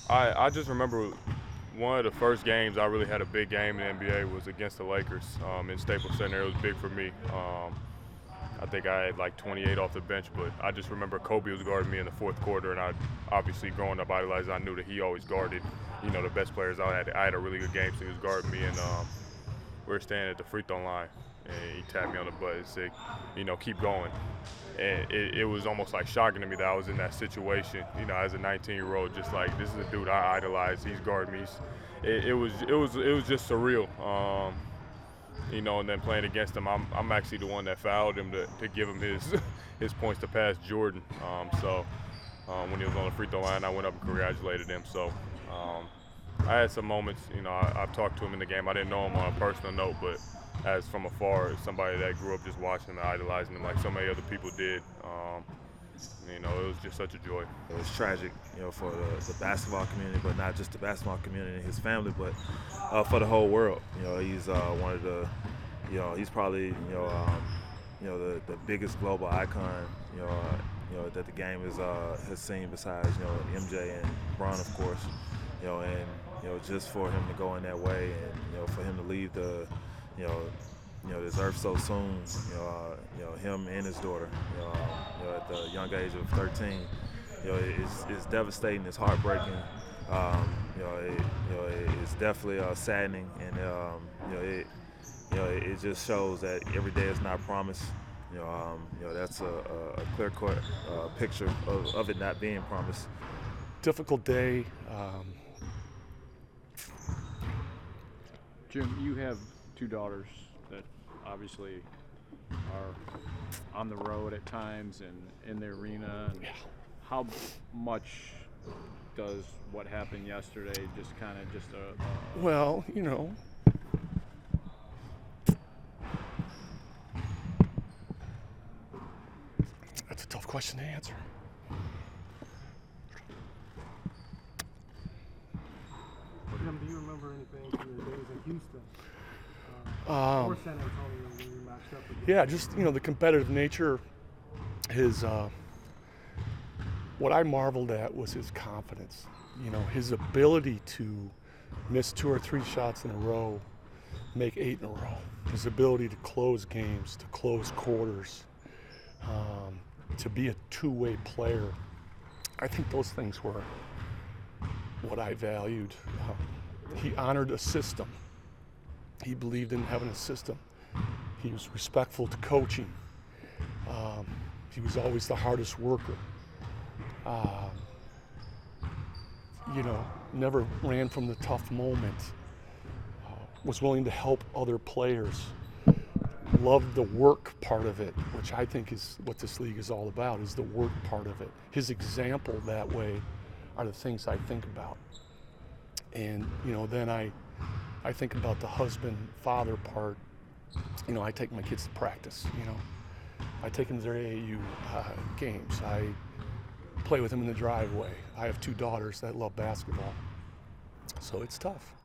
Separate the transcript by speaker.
Speaker 1: I just remember one of the first games I really had a big game in the NBA was against the Lakers in Staples Center. It was big for me. I think I had like 28 off the bench, but I just remember Kobe was guarding me in the fourth quarter, and I obviously growing up idolized. I knew that he always guarded, the best players. I had a really good game, so he was guarding me, and we were standing at the free throw line, and he tapped me on the butt and said, keep going. And it was almost like shocking to me that I was in that situation, as a 19-year-old, just like this is a dude I idolize. He's guarding me. It was just surreal. And then playing against him, I'm actually the one that fouled him to give him his his points to pass Jordan. When he was on the free throw line, I went up and congratulated him. So I had some moments. I've talked to him in the game. I didn't know him on a personal note, but as from afar, as somebody that grew up just watching him and idolizing him like so many other people did. It was just such a joy.
Speaker 2: It was tragic, for the basketball community, but not just the basketball community and his family, but for the whole world. He's one of the, he's probably, the biggest global icon, that the game has seen besides, MJ and Bron, of course. Just for him to go in that way and, for him to leave this earth so soon, him and his daughter, at the young age of 13, it's devastating, it's heartbreaking, it's definitely saddening, and it just shows that every day is not promised. That's a clear-cut picture of it not being promised.
Speaker 3: Difficult day.
Speaker 4: Jim, you have two daughters that obviously are on the road at times and in the arena. And how much does what happened yesterday just kind of just a
Speaker 3: Well, that's a tough question to answer.
Speaker 5: Jim, do you remember anything from your days in Houston or San Antonio when you matched up against?
Speaker 3: Yeah, just the competitive nature. What I marveled at was his confidence. His ability to miss 2 or 3 shots in a row, make 8 in a row. His ability to close games, to close quarters, to be a two-way player. I think those things were what I valued. He honored a system. He believed in having a system. He was respectful to coaching. He was always the hardest worker. Never ran from the tough moment. Was willing to help other players. Loved the work part of it, which I think is what this league is all about, is the work part of it. His example that way are the things I think about. And, then I think about the husband, father part. I take my kids to practice, I take them to their AAU games. I play with them in the driveway. I have 2 daughters that love basketball. So it's tough.